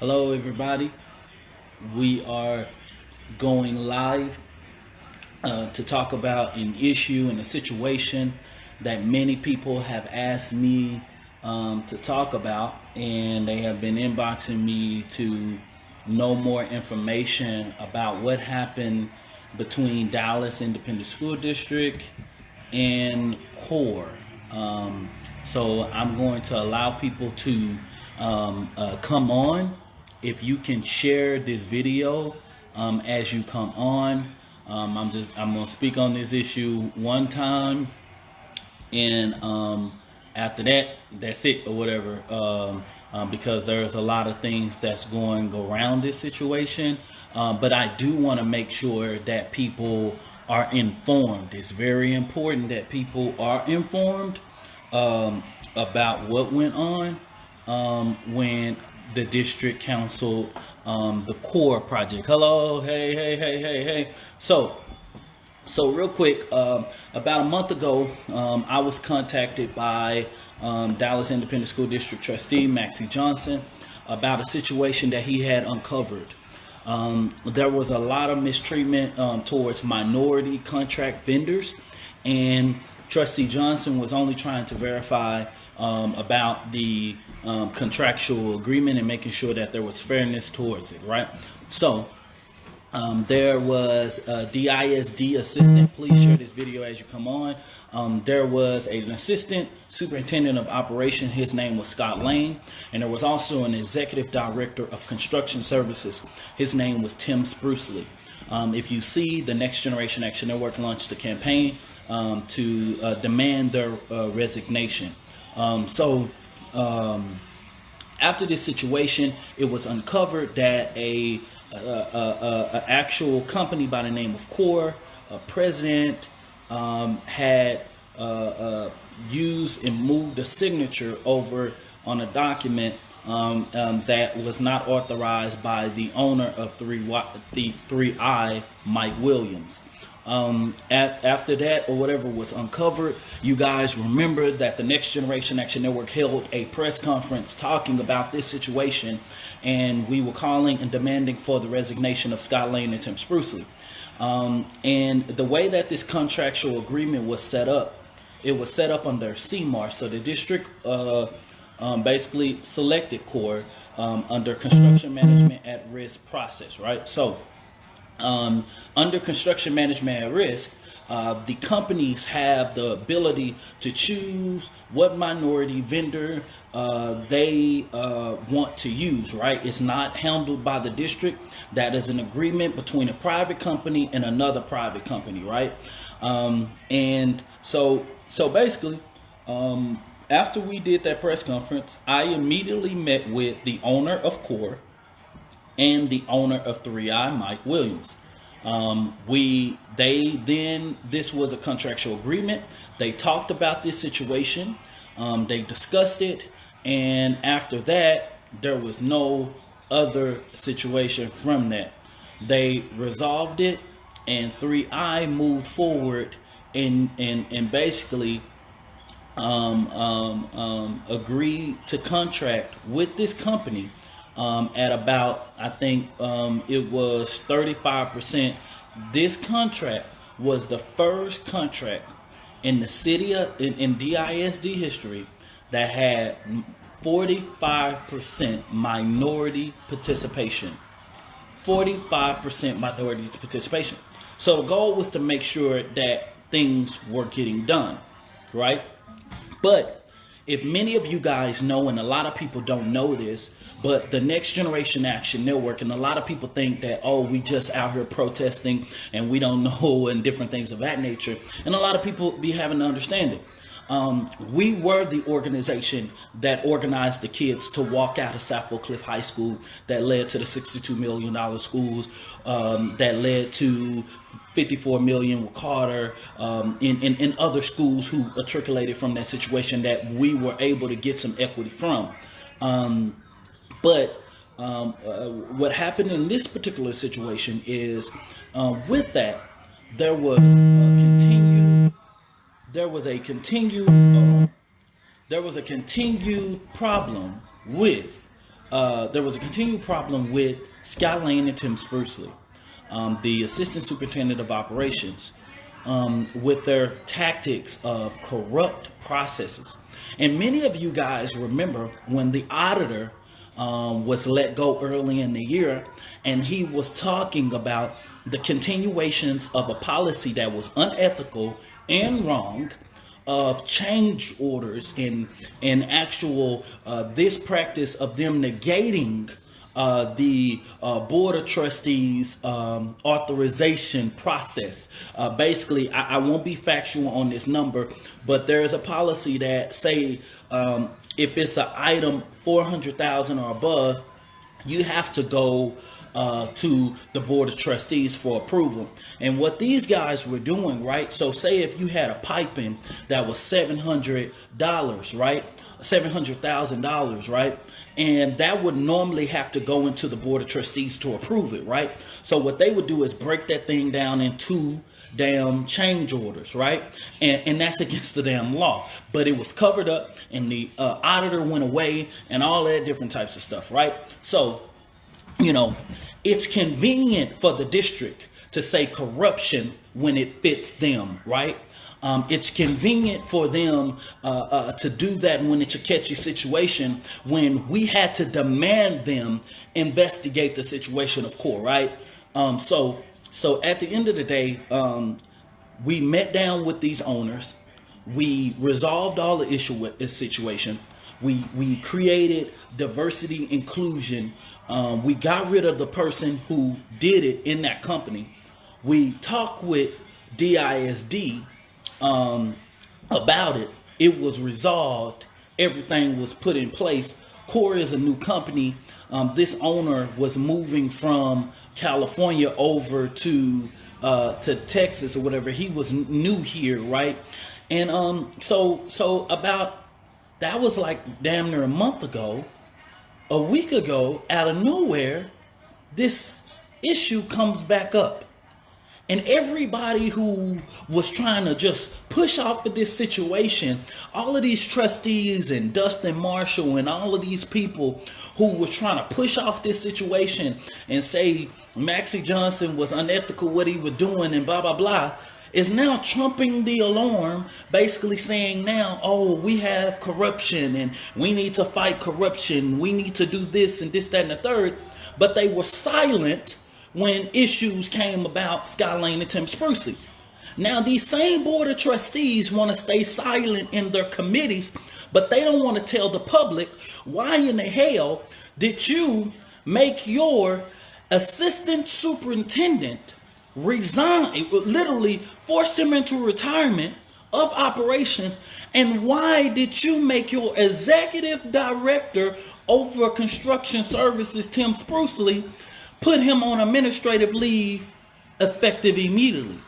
Hello, everybody. We are going live to talk about an issue and a situation that many people have asked me to talk about, and they have been inboxing me to know more information about what happened between Dallas Independent School District and CORE. So I'm going to allow people to come on. If you can share this video as you come on, I'm gonna speak on this issue one time, and after that, that's it or whatever. Because there's a lot of things that's going around this situation, but I do want to make sure that people are informed. It's very important that people are informed about what went on when the district council the core project. Hello, hey. So real quick, about a month ago, I was contacted by Dallas Independent School District Trustee Maxie Johnson about a situation that he had uncovered. There was a lot of mistreatment towards minority contract vendors, and Trustee Johnson was only trying to verify about the contractual agreement and making sure that there was fairness towards it, right? So there was a DISD assistant. Please share this video as you come on. There was an assistant superintendent of operations. His name was Scott Lane. And there was also an executive director of construction services. His name was Tim Sprucely. If you see, the Next Generation Action Network launched a campaign to demand their resignation. After this situation, it was uncovered that a actual company by the name of CORE, president, had used and moved a signature over on a document that was not authorized by the owner of 3I, Mike Williams. After that or whatever was uncovered, you guys remember that the Next Generation Action Network held a press conference talking about this situation, and we were calling and demanding for the resignation of Scott Lane and Tim Sprucely. And the way that this contractual agreement was set up, it was set up under CMAR. So the district basically selected CORE under Construction Management at Risk process, right? So under construction management at risk, the companies have the ability to choose what minority vendor they want to use, right? It's not handled by the district. That is an agreement between a private company and another private company, right? And so basically, after we did that press conference, I immediately met with the owner of CORE and the owner of 3I, Mike Williams. This was a contractual agreement. They talked about this situation. They discussed it. And after that, there was no other situation from that. They resolved it, and 3I moved forward and basically agreed to contract with this company at about, I think it was 35%. This contract was the first contract in the city in DISD history that had 45% minority participation. 45% minority participation. So the goal was to make sure that things were getting done, right? But if many of you guys know, and a lot of people don't know this, but the Next Generation Action Network, and a lot of people think that, oh, we just out here protesting and we don't know and different things of that nature. And a lot of people be having to understand it. We were the organization that organized the kids to walk out of South Cliff High School, that led to the $62 million schools, that led to $54 million with Carter, in other schools who matriculated from that situation that we were able to get some equity from. But what happened in this particular situation is, with that, there was a continued problem with there was a continued problem with Scott Lane and Tim Sprucely, the Assistant Superintendent of Operations, with their tactics of corrupt processes. And many of you guys remember when the auditor was let go early in the year, and he was talking about the continuations of a policy that was unethical and wrong, of change orders and actual this practice of them negating the Board of Trustees authorization process. Basically, I won't be factual on this number, but there's a policy that say if it's an item 400,000 or above, you have to go to the Board of Trustees for approval. And what these guys were doing, right? So say if you had a piping that was $700, right? $700,000, right? And that would normally have to go into the Board of Trustees to approve it, right? So what they would do is break that thing down into damn change orders, right? And that's against the damn law. But it was covered up, and the auditor went away, and all that different types of stuff, right? So, you know, it's convenient for the district to say corruption when it fits them, right? It's convenient for them to do that when it's a catchy situation, when we had to demand them investigate the situation of court, right? So at the end of the day, we met down with these owners. We resolved all the issue with this situation. We created diversity, inclusion. We got rid of the person who did it in that company. We talked with DISD about it. It was resolved. Everything was put in place. Core is a new company. This owner was moving from California over to Texas or whatever. He was new here, right? And so about, that was like damn near a month ago. A week ago, out of nowhere, this issue comes back up. And everybody who was trying to just push off of this situation, all of these trustees and Dustin Marshall and all of these people who were trying to push off this situation and say Maxie Johnson was unethical what he was doing and blah, blah, blah, is now trumping the alarm, basically saying now, oh, we have corruption and we need to fight corruption. We need to do this and this, that, and the third. But they were silent when issues came about Scott Lane and Tim Sprucely. Now, these same Board of Trustees want to stay silent in their committees, but they don't want to tell the public, why in the hell did you make your assistant superintendent resign, literally forced him into retirement of operations, and why did you make your executive director over construction services, Tim Sprucely, put him on administrative leave effective immediately?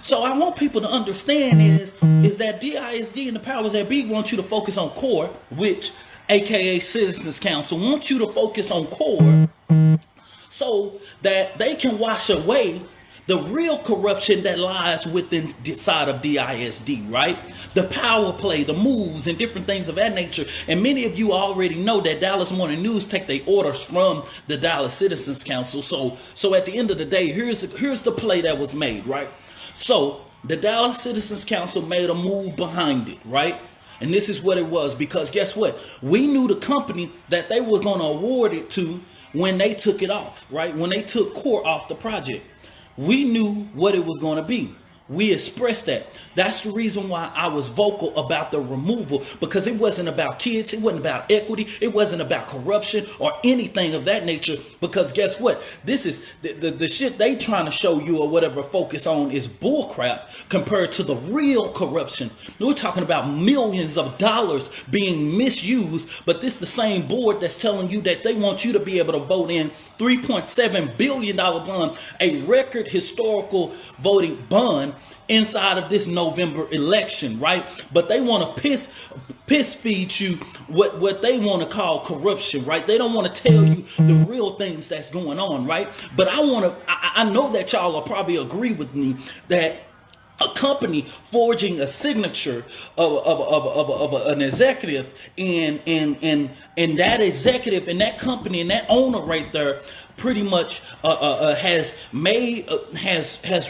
So I want people to understand is that DISD and the powers that be want you to focus on core, which aka Citizens Council wants you to focus on core so that they can wash away the real corruption that lies within the side of DISD, right? The power play, the moves, and different things of that nature. And many of you already know that Dallas Morning News take their orders from the Dallas Citizens Council. So at the end of the day, here's the play that was made, right? So the Dallas Citizens Council made a move behind it, right? And this is what it was, because guess what? We knew the company that they were going to award it to when they took it off, right? When they took core off the project. We knew what it was going to be. We expressed that. That's the reason why I was vocal about the removal, because it wasn't about kids. It wasn't about equity. It wasn't about corruption or anything of that nature. Because guess what? This is the shit they trying to show you or whatever focus on is bullcrap compared to the real corruption. We're talking about millions of dollars being misused, but this is the same board that's telling you that they want you to be able to vote in $3.7 billion bond, a record historical voting bond inside of this November election, right? But they want to piss feed you what they want to call corruption, right? They don't want to tell you the real things that's going on, right? But I know that y'all will probably agree with me that a company forging a signature of an executive, and that executive and that company and that owner right there pretty much has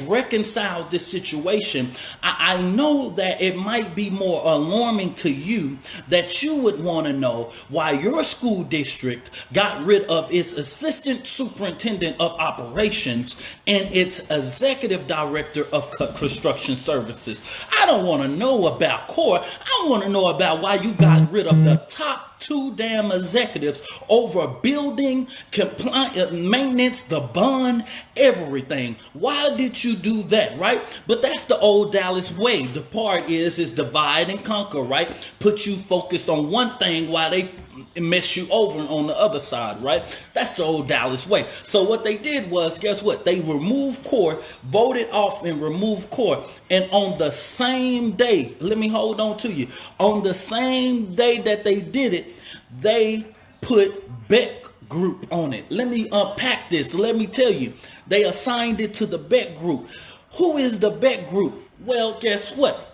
reconciled this situation. I know that it might be more alarming to you that you would want to know why your school district got rid of its assistant superintendent of operations and its executive director of construction services. I don't want to know about core. I want to know about why you got rid of the top two damn executives over building, compliance, maintenance, the bond, everything. Why did you do that, right? But that's the old Dallas way. The part is divide and conquer, right? Put you focused on one thing while they mess you over on the other side, right? That's the old Dallas way. So what they did was, guess what? They removed core, voted off and removed core. And on the same day, let me hold on to you. On the same day that they did it, they put Beck Group on it. Let me unpack this. Let me tell you. They assigned it to the Beck Group. Who is the Beck Group? Well, guess what?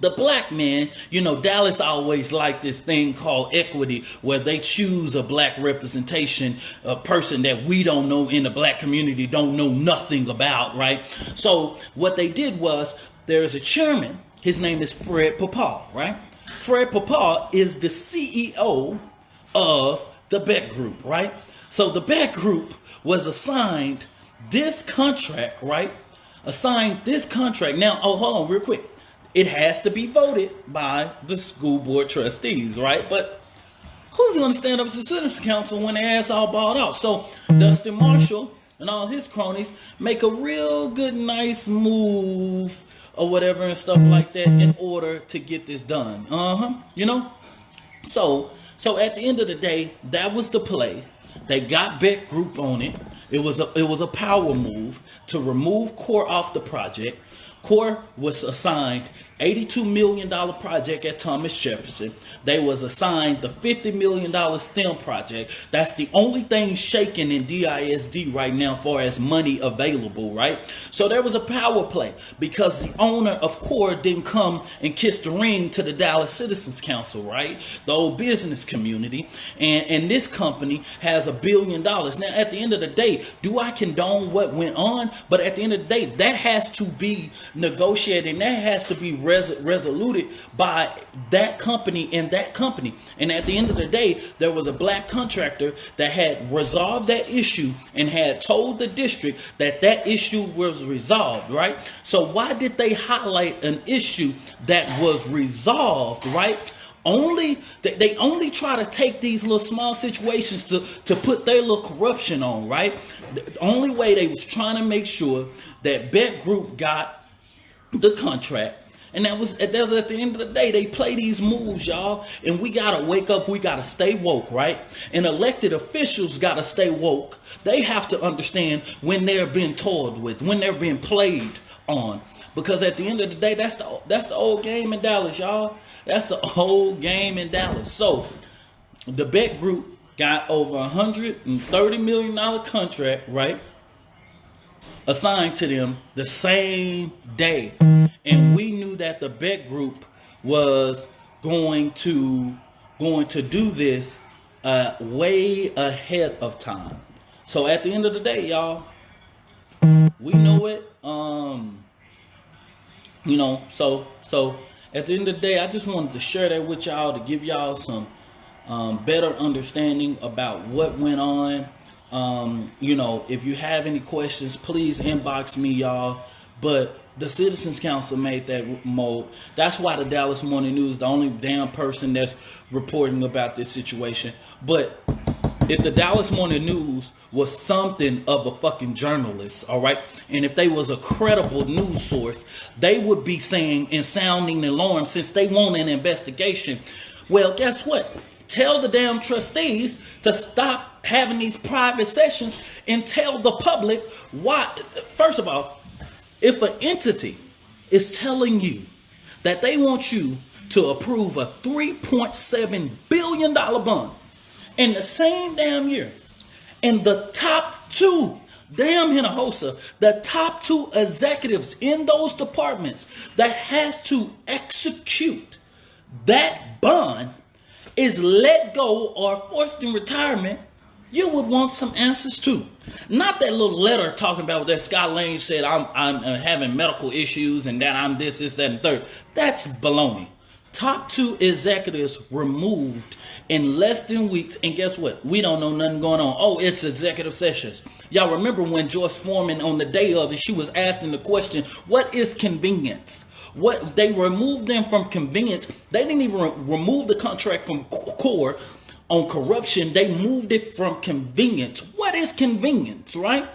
The black man, Dallas always liked this thing called equity, where they choose a black representation, a person that we don't know in the black community, don't know nothing about, right? So what they did was, there's a chairman, his name is Fred Papa, right? Fred Papa is the CEO of the Beck Group, right? So the Beck Group was assigned this contract, right? Now, hold on real quick. It has to be voted by the school board trustees, right? But who's going to stand up to the Citizens Council when their ass all balled out? So Dustin Marshall and all his cronies make a real good, nice move or whatever and stuff like that in order to get this done. So at the end of the day, that was the play. They got Beck Group on it. It was a power move to remove core off the project. Core was assigned $82 million project at Thomas Jefferson. They was assigned the $50 million STEM project. That's the only thing shaking in DISD right now for as money available, right? So there was a power play because the owner of Core didn't come and kiss the ring to the Dallas Citizens Council, right? The old business community. And this company has $1 billion. Now, at the end of the day, do I condone what went on? But at the end of the day, that has to be negotiated and that has to be resoluted by that company and that company. And at the end of the day, there was a black contractor that had resolved that issue and had told the district that that issue was resolved, right? So why did they highlight an issue that was resolved, right? They only try to take these little small situations to put their little corruption on, right? The only way they was trying to make sure that Beck Group got the contract. And that was at the end of the day. They play these moves, y'all, and we gotta wake up. We gotta stay woke, right? And elected officials gotta stay woke. They have to understand when they're being toyed with, when they're being played on, because at the end of the day, that's the old game in Dallas, y'all. That's the old game in Dallas. So the Beck Group got over $130 million contract, right, assigned to them the same day. And we knew that the Beck Group was going to do this way ahead of time. So at the end of the day, y'all, we know it. So at the end of the day, I just wanted to share that with y'all to give y'all some better understanding about what went on. If you have any questions, please inbox me, y'all. But the Citizens Council made that mode. That's why the Dallas Morning News is the only damn person that's reporting about this situation. But if the Dallas Morning News was something of a fucking journalist, all right, and if they was a credible news source, they would be saying and sounding the alarm since they want an investigation. Well, guess what? Tell the damn trustees to stop having these private sessions and tell the public why. First of all, if an entity is telling you that they want you to approve a $3.7 billion bond in the same damn year, and the top two Damn Hinojosa, the top 2 executives in those departments that has to execute that bond is let go or forced in retirement, you would want some answers too. Not that little letter talking about that Scott Lane said I'm having medical issues and that I'm this, that, and third. That's baloney. Top 2 executives removed in less than weeks, and guess what? We don't know nothing going on. Oh, it's executive sessions. Y'all remember when Joyce Foreman on the day of it, she was asking the question, what is convenience? What they removed them from convenience. They didn't even remove the contract from core on corruption. They moved it from convenience. What is convenience, right?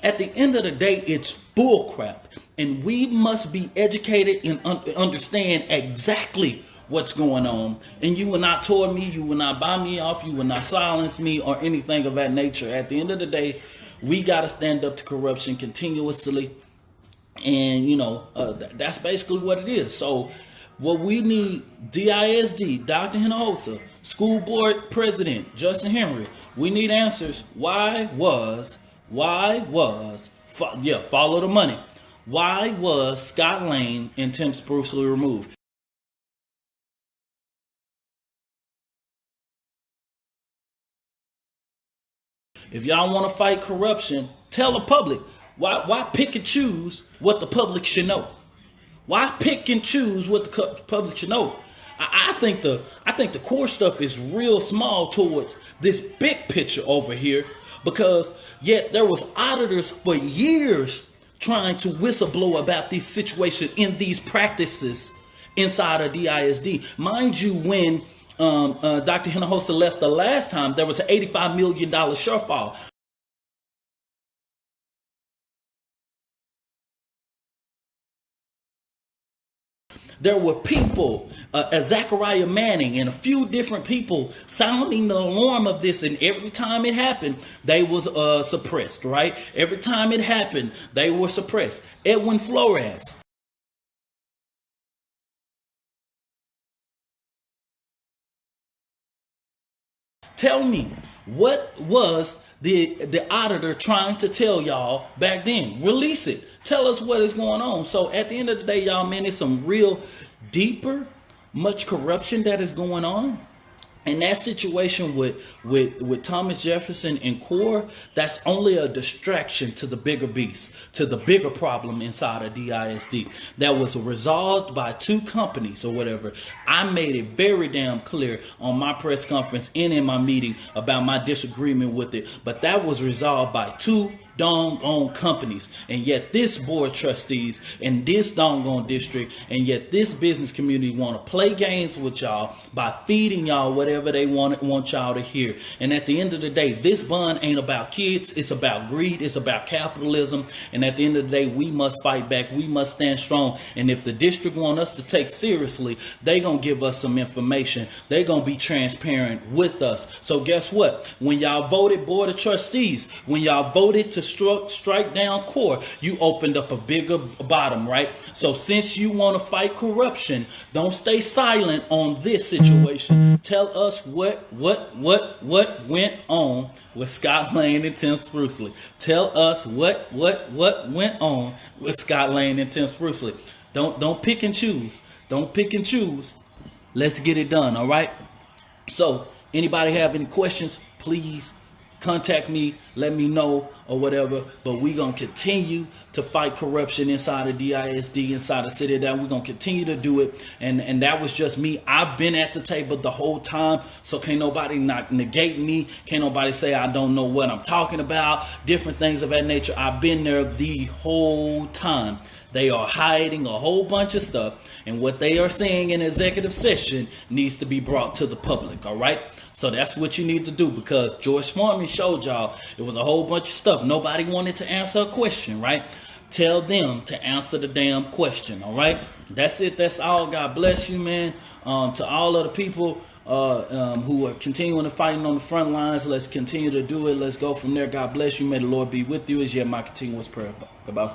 At the end of the day, it's bullcrap. And we must be educated and understand exactly what's going on. And you will not tour me, you will not buy me off, you will not silence me or anything of that nature. At the end of the day, we got to stand up to corruption continuously. And, that's basically what it is. So what we need, DISD, Dr. Hinojosa, School Board President Justin Henry, we need answers. Follow the money. Why was Scott Lane and Tim Sprucely removed? If y'all want to fight corruption, tell the public. Why pick and choose what the public should know? Why pick and choose what the public should know? I think the core stuff is real small towards this big picture over here, because yet there was auditors for years trying to whistleblow about these situations in these practices inside of DISD. Mind you, when Dr. Hinojosa left the last time, there was an $85 million shortfall. There were people, Zachariah Manning and a few different people sounding the alarm of this, and every time it happened, they was suppressed, right? Every time it happened, they were suppressed. Edwin Flores. Tell me, what was the auditor trying to tell y'all back then? Release it. Tell us what is going on. So at the end of the day, y'all, man, it's some real deeper, much corruption that is going on. And that situation with Thomas Jefferson and core, that's only a distraction to the bigger beast, to the bigger problem inside of DISD that was resolved by 2 companies or whatever. I made it very damn clear on my press conference and in my meeting about my disagreement with it, but that was resolved by 2 doggone companies, and yet this board trustees and this doggone district and yet this business community want to play games with y'all by feeding y'all whatever they want y'all to hear. And at the end of the day, this bond ain't about kids, it's about greed, it's about capitalism. And at the end of the day, we must fight back, we must stand strong. And if the district want us to take seriously, they gonna give us some information, they gonna be transparent with us. So guess what, when y'all voted board of trustees, when y'all voted to strike down core, you opened up a bigger bottom, right? So since you want to fight corruption, don't stay silent on this situation. Tell us what went on with Scott Lane and Tim Sprucely. Tell us what went on with Scott Lane and Tim Sprucely. Don't pick and choose. Don't pick and choose. Let's get it done, all right? So anybody have any questions, please contact me, let me know or whatever. But we're going to continue to fight corruption inside of DISD, inside of City of Dallas. We're going to continue to do it. And that was just me. I've been at the table the whole time. So can't nobody not negate me. Can't nobody say I don't know what I'm talking about. Different things of that nature. I've been there the whole time. They are hiding a whole bunch of stuff. And what they are saying in executive session needs to be brought to the public. All right. So that's what you need to do, because George Foreman showed y'all it was a whole bunch of stuff. Nobody wanted to answer a question, right? Tell them to answer the damn question, all right? That's it. That's all. God bless you, man. To all of the people who are continuing to fighting on the front lines, let's continue to do it. Let's go from there. God bless you. May the Lord be with you. Is yet my continuous prayer. Goodbye.